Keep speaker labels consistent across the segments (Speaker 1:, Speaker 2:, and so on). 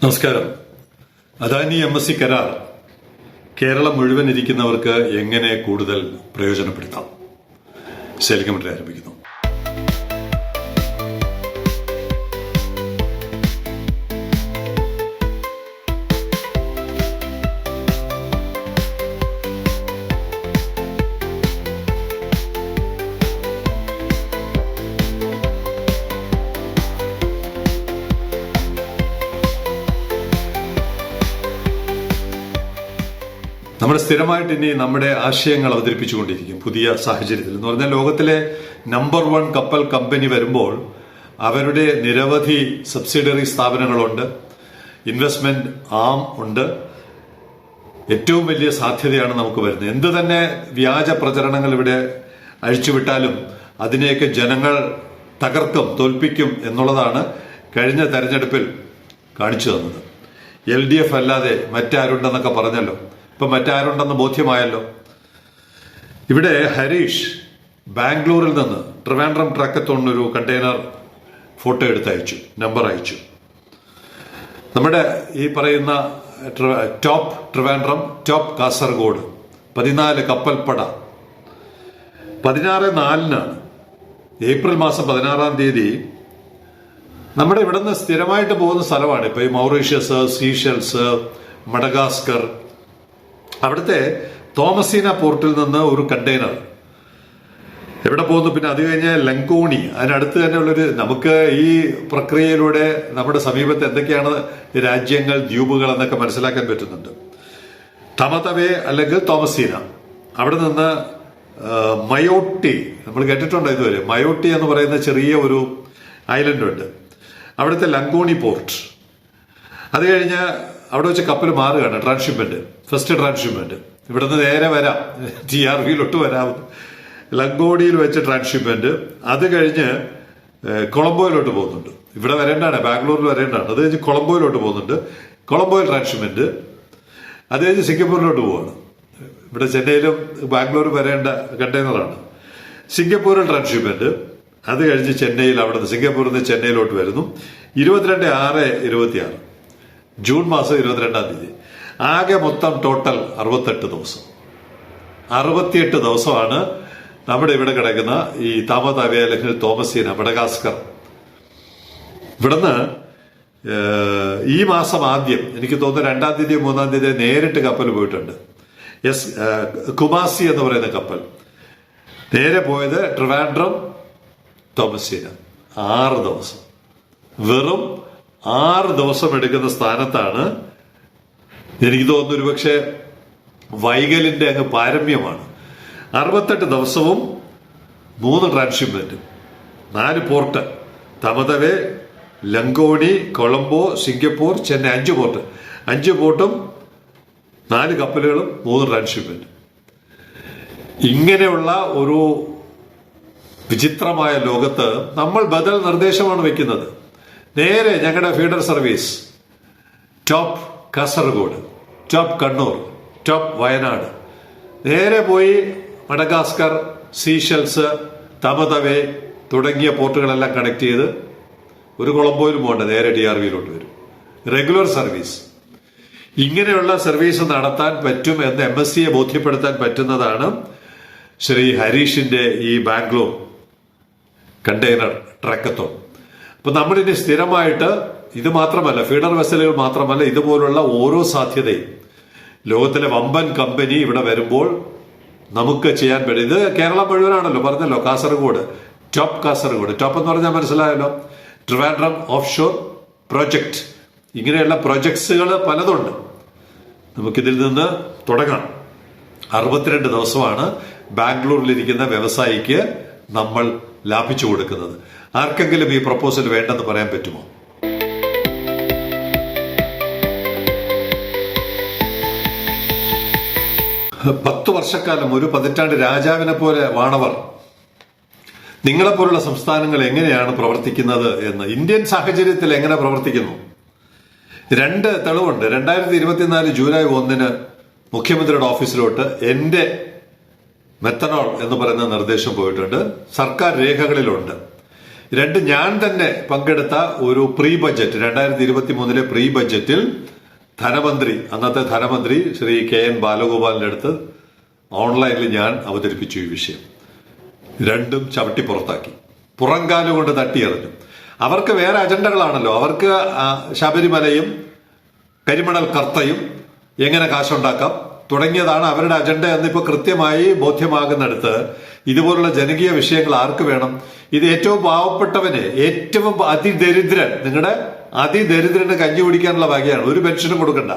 Speaker 1: നമസ്കാരം. അദാനി MSC കരാർ കേരളം മുഴുവൻ ഇരിക്കുന്നവർക്ക് എങ്ങനെ കൂടുതൽ പ്രയോജനപ്പെടുത്താം? സെയിൽ കമന്ററി ആരംഭിക്കുന്നു. നമ്മൾ സ്ഥിരമായിട്ട് ഇനി നമ്മുടെ ആശയങ്ങൾ അവതരിപ്പിച്ചുകൊണ്ടിരിക്കും. പുതിയ സാഹചര്യത്തിൽ എന്ന് പറഞ്ഞാൽ ലോകത്തിലെ നമ്പർ 1 കപ്പൽ കമ്പനി വരുമ്പോൾ അവരുടെ നിരവധി സബ്സിഡറി സ്ഥാപനങ്ങളുണ്ട്, ഇൻവെസ്റ്റ്മെന്റ് ആം ഉണ്ട്. ഏറ്റവും വലിയ സാധ്യതയാണ് നമുക്ക് വരുന്നത്. എന്ത് തന്നെ വ്യാജ പ്രചരണങ്ങൾ ഇവിടെ അഴിച്ചുവിട്ടാലും അതിനെയൊക്കെ ജനങ്ങൾ തകർക്കും, തോൽപ്പിക്കും എന്നുള്ളതാണ് കഴിഞ്ഞ തെരഞ്ഞെടുപ്പിൽ കാണിച്ചു തന്നത്. LDF അല്ലാതെ മറ്റാരുണ്ടെന്നൊക്കെ പറഞ്ഞല്ലോ. ഇപ്പൊ മറ്റാരുണ്ടെന്ന് ബോധ്യമായല്ലോ. ഇവിടെ ഹരീഷ് ബാംഗ്ലൂരിൽ നിന്ന് ട്രിവാൻഡ്രം ട്രക്കത്തോണൊരു കണ്ടെയ്നർ ഫോട്ടോ എടുത്തയച്ചു, നമ്പർ അയച്ചു. നമ്മുടെ ഈ പറയുന്ന top Trivandrum, top Kasaragod 14 കപ്പൽപ്പട 16/4 April മാസം 16 നമ്മുടെ ഇവിടുന്ന് സ്ഥിരമായിട്ട് പോകുന്ന സ്ഥലമാണ്. ഇപ്പൊ ഈ മൗറീഷ്യസ്, സീഷെൽസ്, മഡഗാസ്കർ, അവിടുത്തെ തോമസീന പോർട്ടിൽ നിന്ന് ഒരു കണ്ടെയ്നർ എവിടെ പോകുന്നു. പിന്നെ അത് കഴിഞ്ഞ് ലങ്കോണി, അതിനടുത്ത് തന്നെ ഉള്ളൊരു, നമുക്ക് ഈ പ്രക്രിയയിലൂടെ നമ്മുടെ സമീപത്ത് എന്തൊക്കെയാണ് രാജ്യങ്ങൾ, ദ്വീപുകൾ എന്നൊക്കെ മനസ്സിലാക്കാൻ പറ്റുന്നുണ്ട്. തമതവേ അല്ലെങ്കിൽ തോമസീന, അവിടെ നിന്ന് മയോട്ടി, നമ്മൾ കേട്ടിട്ടുണ്ടോ ഇതുവരെ? മയോട്ടി എന്ന് പറയുന്ന ചെറിയ ഒരു ഐലൻഡ് ഉണ്ട്, അവിടുത്തെ ലങ്കോണി പോർട്ട്. അത് കഴിഞ്ഞ് അവിടെ വെച്ച് കപ്പൽ മാറുകയാണ്, ട്രാൻസ്ഷിപ്മെന്റ്, ഫസ്റ്റ് ട്രാൻസ്ഷിപ്മെന്റ്. ഇവിടുന്ന് നേരെ വരാം, TRVയിലോട്ട് വരാം, ലങ്കോണിയിൽ വെച്ച് ട്രാൻസ്ഷിപ്മെന്റ്. അത് കഴിഞ്ഞ് കൊളംബോയിലോട്ട് പോകുന്നുണ്ട്. ഇവിടെ വരേണ്ടതാണ്, ബാംഗ്ലൂരിൽ വരേണ്ടതാണ്. അത് കഴിഞ്ഞ് കൊളംബോയിലോട്ട് പോകുന്നുണ്ട്, കൊളംബോയിൽ ട്രാൻസ്ഷിപ്മെന്റ്. അത് കഴിഞ്ഞ് സിംഗപ്പൂരിലോട്ട് പോവാണ്. ഇവിടെ ചെന്നൈയിലും ബാംഗ്ലൂരും വരേണ്ട കണ്ടെയ്നറാണ്. സിംഗപ്പൂരിൽ ട്രാൻസ്ഷിപ്മെന്റ്. അത് കഴിഞ്ഞ് ചെന്നൈയിൽ, അവിടെ നിന്ന് സിംഗപ്പൂരിൽ നിന്ന് ചെന്നൈയിലോട്ട് വരുന്നു. 22/6/26 ജൂൺ മാസം 22 ആകെ മൊത്തം ടോട്ടൽ 68 ദിവസം. 68 ദിവസമാണ് നമ്മുടെ ഇവിടെ കിടക്കുന്ന ഈ താമതവേ അല്ലെങ്കിൽ തോമസീന, മഡഗാസ്കർ. ഇവിടുന്ന് ഈ മാസം ആദ്യം, എനിക്ക് തോന്നുന്നു 2 3 നേരിട്ട് കപ്പൽ പോയിട്ടുണ്ട്. കുമാസി എന്ന് പറയുന്ന കപ്പൽ നേരെ പോയത് ട്രിവാൻഡ്രം തോമസീന. 6 ദിവസം, വെറും 6 ദിവസം എടുക്കുന്ന സ്ഥാനത്താണ്. എനിക്ക് തോന്നുന്നു ഒരുപക്ഷെ വൈകലിന്റെ അങ്ങ് പാരമ്യമാണ്. 68 ദിവസവും 3 ട്രാൻസ്ഷിപ്മെന്റും 4 പോർട്ട്, തമതവേ, ലങ്കോണി, കൊളംബോ, സിംഗപ്പൂർ, ചെന്നൈ. 5 പോർട്ട്, 5 പോർട്ടും 4 കപ്പലുകളും 3 ട്രാൻസ്ഷിപ്മെന്റും. ഇങ്ങനെയുള്ള ഒരു വിചിത്രമായ ലോകത്ത് നമ്മൾ ബദൽ നിർദ്ദേശമാണ് വെക്കുന്നത്. നേരെ ഞങ്ങളുടെ feeder service top Kasaragod, top Kannur, top Wayanad, നേരെ പോയി മഡഗാസ്കർ, സീഷെൽസ്, തമതവേ തുടങ്ങിയ പോർട്ടുകളെല്ലാം കണക്ട് ചെയ്ത് ഒരു കൊളംബോയിലും പോകണ്ട, നേരെ TRVയിലോട്ട് വരും. Regular service. ഇങ്ങനെയുള്ള സർവീസ് നടത്താൻ പറ്റും എന്ന് MSCയെ ബോധ്യപ്പെടുത്താൻ പറ്റുന്നതാണ് ശ്രീ ഹരീഷിന്റെ ഈ ബാംഗ്ലൂർ കണ്ടെയ്നർ ട്രക്കത്തോൺ. അപ്പൊ നമ്മളിനി സ്ഥിരമായിട്ട്, ഇത് മാത്രമല്ല, ഫീഡർ വെസലുകൾ മാത്രമല്ല, ഇതുപോലുള്ള ഓരോ സാധ്യതയും ലോകത്തിലെ വമ്പൻ കമ്പനി ഇവിടെ വരുമ്പോൾ നമുക്ക് ചെയ്യാൻ പറ്റും. ഇത് കേരളം മുഴുവനാണല്ലോ, പറഞ്ഞല്ലോ. കാസർഗോഡ്, ടോപ്പ് കാസർഗോഡ്, ടോപ്പ് എന്ന് പറഞ്ഞാൽ മനസ്സിലായല്ലോ. ട്രിവാൻഡ്രം ഓഫ് ഷോർ പ്രോജക്ട്, ഇങ്ങനെയുള്ള പ്രൊജക്ട്സുകൾ പലതുണ്ട്. നമുക്കിതിൽ നിന്ന് തുടങ്ങാം. 62 ദിവസമാണ് ബാംഗ്ലൂരിലിരിക്കുന്ന വ്യവസായിക്ക് നമ്മൾ ലാഭിച്ചു കൊടുക്കുന്നത്. ആർക്കെങ്കിലും ഈ പ്രപ്പോസൽ വേണ്ടെന്ന് പറയാൻ പറ്റുമോ? പത്ത് വർഷക്കാലം, ഒരു പതിറ്റാണ്ട് രാജാവിനെ പോലെ വാണവർ, നിങ്ങളെപ്പോലുള്ള സംസ്ഥാനങ്ങൾ എങ്ങനെയാണ് പ്രവർത്തിക്കുന്നത് എന്ന്, ഇന്ത്യൻ സാഹചര്യത്തിൽ എങ്ങനെ പ്രവർത്തിക്കുന്നു? 2 തെളിവുണ്ട്. 2024 ജൂലൈ 1 മുഖ്യമന്ത്രിയുടെ ഓഫീസിലോട്ട് എന്റെ മെത്തനോൾ എന്ന് പറയുന്ന നിർദ്ദേശം പോയിട്ടുണ്ട്. സർക്കാർ രേഖകളിലുണ്ട്. രണ്ട്, ഞാൻ തന്നെ പങ്കെടുത്ത ഒരു പ്രീ ബജറ്റ് 2023 പ്രീ ബജറ്റിൽ അന്നത്തെ ധനമന്ത്രി ശ്രീ KN ബാലഗോപാലിന്റെ അടുത്ത് ഓൺലൈനിൽ ഞാൻ അവതരിപ്പിച്ചു ഈ വിഷയം. രണ്ടും ചവിട്ടി പുറത്താക്കി, പുറംകാലുകൊണ്ട് തട്ടിയെറിഞ്ഞു. അവർക്ക് വേറെ അജണ്ടകളാണല്ലോ. അവർക്ക് ശബരിമലയും കരിമണൽ കർത്തയും എങ്ങനെ കാശുണ്ടാക്കാം തുടങ്ങിയതാണ് അവരുടെ അജണ്ട എന്നിപ്പോ കൃത്യമായി ബോധ്യമാകുന്നിടത്ത് ഇതുപോലുള്ള ജനകീയ വിഷയങ്ങൾ ആർക്ക് വേണം? ഇത് ഏറ്റവും പാവപ്പെട്ടവന്, ഏറ്റവും അതിദരിദ്രൻ, നിങ്ങളുടെ അതിദരിദ്രന് കഞ്ഞി കുടിക്കാനുള്ള വകയാണ്. ഒരു പെൻഷനും കൊടുക്കണ്ട.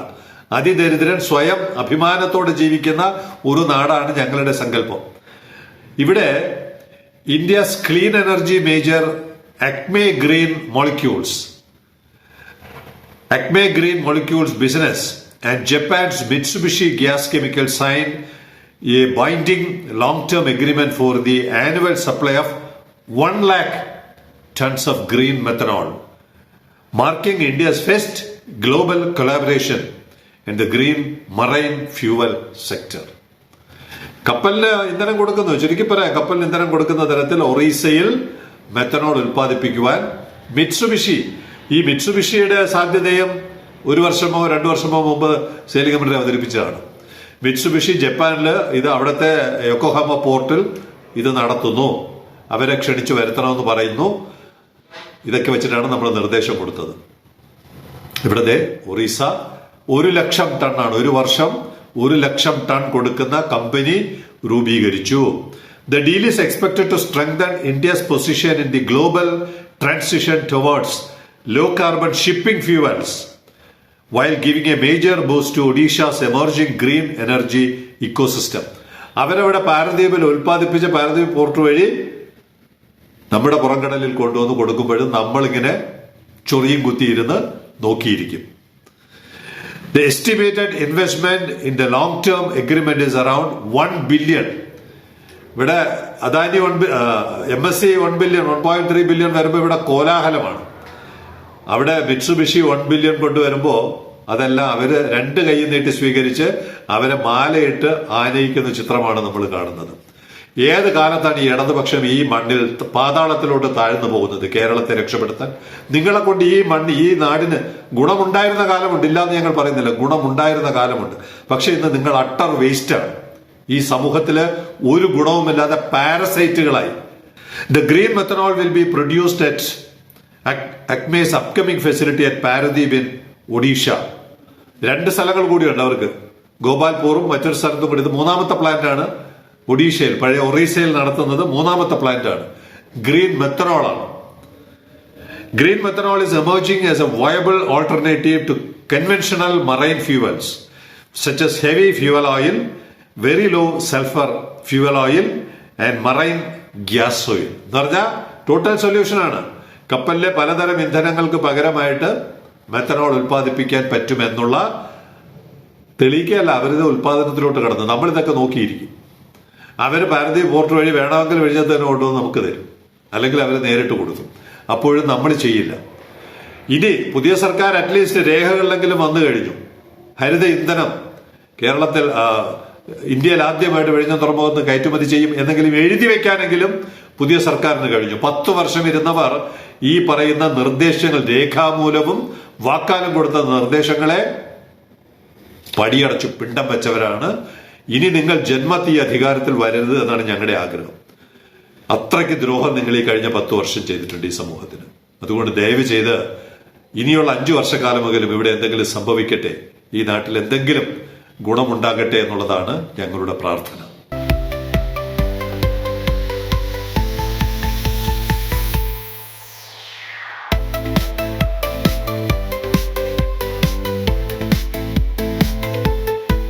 Speaker 1: അതിദരിദ്രൻ സ്വയം അഭിമാനത്തോടെ ജീവിക്കുന്ന ഒരു നാടാണ് ഞങ്ങളുടെ സങ്കല്പം. ഇവിടെ India's clean energy major Acme green molecules business and Japan's Mitsubishi Gas Chemical signed a binding long-term agreement for the annual supply of 1 lakh tons of green methanol, marking India's first global collaboration in the green marine fuel sector. കപ്പലിന് ഇന്ധനം കൊടുക്കുന്നു, ചുരുക്കി പറയാം, കപ്പലിന് ഇന്ധനം കൊടുക്കുന്ന തരത്തിൽ ഒറീസയിൽ methanol ഉൽപ്പാദിപ്പിക്കുവാൻ ഈ മിറ്റ്സുബിഷിയുടെ സാധ്യതയും 1 വർഷമോ 2 വർഷമോ മുമ്പ് സേലിംഗ് കമ്പനി അവതരിപ്പിച്ചതാണ്. മിറ്റ്സുബിഷി ജപ്പാനില് ഇത് അവിടുത്തെ യൊക്കോഹാമ പോർട്ടിൽ ഇത് നടത്തുന്നു. അവരെ ക്ഷണിച്ചു വരുത്തണമെന്ന് പറയുന്നു. ഇതൊക്കെ വെച്ചിട്ടാണ് നമ്മൾ നിർദ്ദേശം കൊടുത്തത്. ഇവിടത്തെ ഒറീസ 1 ലക്ഷം ടണ്ണാണ്, ഒരു വർഷം 1 ലക്ഷം ടൺ കൊടുക്കുന്ന കമ്പനി രൂപീകരിച്ചു. The deal is expected to strengthen India's position in the global transition towards low carbon shipping fuels, while giving a major boost to Odisha's emerging green energy ecosystem. അവരവിടെ പാരദ്വീപിൽ ഉൽപ്പാദിപ്പിച്ച പാരദ്വീപ് പോർട്ട് വഴി നമ്മുടെ പുറംകടലിൽ കൊണ്ടുവന്ന് കൊടുക്കുമ്പോഴും നമ്മളിങ്ങനെ ചൊറിയും കുത്തിയിരുന്ന് നോക്കിയിരിക്കും. The estimated investment in the long-term agreement is around 1 billion. ഇവിടെ Adani MSC 1 billion, 1.3 billion വരുമ്പോൾ ഇവിടെ കോലാഹലമാണ്. അവിടെ മിറ്റ്സുബിഷി 1 ബില്യൺ കൊണ്ടുവരുമ്പോ അതെല്ലാം അവര് 2 കൈ നീട്ടി സ്വീകരിച്ച് അവരെ മാലയിട്ട് ആനയിക്കുന്ന ചിത്രമാണ് നമ്മൾ കാണുന്നത്. ഏത് കാലത്താണ് ഈ ഇടതുപക്ഷം ഈ മണ്ണിൽ പാതാളത്തിലോട്ട് താഴ്ന്നു പോകുന്നത്? കേരളത്തെ രക്ഷപ്പെടുത്താൻ നിങ്ങളെ കൊണ്ട് ഈ നാടിന് ഗുണമുണ്ടായിരുന്ന കാലമുണ്ട്, ഇല്ലാന്ന് ഞങ്ങൾ പറയുന്നില്ല, ഗുണമുണ്ടായിരുന്ന കാലമുണ്ട്. പക്ഷെ ഇന്ന് നിങ്ങൾ അട്ടർ വേസ്റ്റാണ്. ഈ സമൂഹത്തില് ഒരു ഗുണവുമില്ലാതെ പാരസൈറ്റുകളായി. The green methanol will be produced at Acme's upcoming facility at Paradip in Odisha. 2 സ്ഥലങ്ങൾ കൂടിയുണ്ട് അവർക്ക്, ഗോപാൽപൂറും മറ്റൊരു സ്ഥലത്തും കൂടി. ഇത് 3ാമത്തെ പ്ലാന്റ് ആണ് ഒഡീഷയിൽ, പഴയ ഒറീസയിൽ നടത്തുന്നത് 3ാമത്തെ പ്ലാന്റ് ആണ്. ഗ്രീൻ മെത്തനോൾ ആണ്. Green methanol is emerging as a viable alternative to conventional marine fuels such as heavy fuel oil, very low sulfur fuel oil and marine gas oil. എന്ന് പറഞ്ഞാൽ ടോട്ടൽ സൊല്യൂഷൻ ആണ്. കപ്പലിലെ പലതരം ഇന്ധനങ്ങൾക്ക് പകരമായിട്ട് methanol ഉൽപ്പാദിപ്പിക്കാൻ പറ്റുമെന്നുള്ള തെളിയിക്കുകയല്ല, അവരിത് ഉൽപ്പാദനത്തിലോട്ട് കടന്നു. നമ്മളിതൊക്കെ നോക്കിയിരിക്കും. അവർ പാരദ്വീപ് പോർട്ട് വഴി വേണമെങ്കിൽ വിഴിഞ്ഞത്ത് തന്നെ കൊണ്ടുവന്ന് നമുക്ക് തരും, അല്ലെങ്കിൽ അവർ നേരിട്ട് കൊടുക്കും. അപ്പോഴും നമ്മൾ ചെയ്യില്ല. ഇനി പുതിയ സർക്കാർ അറ്റ്ലീസ്റ്റ് രേഖകളിലെങ്കിലും വന്നു കഴിഞ്ഞു. ഹരിത ഇന്ധനം കേരളത്തിൽ ഇന്ത്യയിൽ ആദ്യമായിട്ട് വിഴിഞ്ഞം തുറമുഖത്ത് കയറ്റുമതി ചെയ്യും എന്നെങ്കിലും എഴുതി വെക്കാനെങ്കിലും പുതിയ സർക്കാരിന് കഴിഞ്ഞു. 10 വർഷം ഇരുന്നവർ ഈ പറയുന്ന നിർദ്ദേശങ്ങൾ, രേഖാമൂലവും വാക്കാലും കൊടുത്ത നിർദ്ദേശങ്ങളെ പടിയടച്ചു പിണ്ടം വെച്ചവരാണ്. ഇനി നിങ്ങൾ ജന്മത്തി അധികാരത്തിൽ വരരുത് എന്നാണ് ഞങ്ങളുടെ ആഗ്രഹം. അത്രയ്ക്ക് ദ്രോഹം നിങ്ങൾ ഈ കഴിഞ്ഞ 10 വർഷം ചെയ്തിട്ടുണ്ട് ഈ സമൂഹത്തിന്. അതുകൊണ്ട് ദയവ് ചെയ്ത് ഇനിയുള്ള 5 വർഷക്കാലമെങ്കിലും ഇവിടെ എന്തെങ്കിലും സംഭവിക്കട്ടെ, ഈ നാട്ടിൽ എന്തെങ്കിലും ഗുണമുണ്ടാകട്ടെ എന്നുള്ളതാണ് ഞങ്ങളുടെ പ്രാർത്ഥന.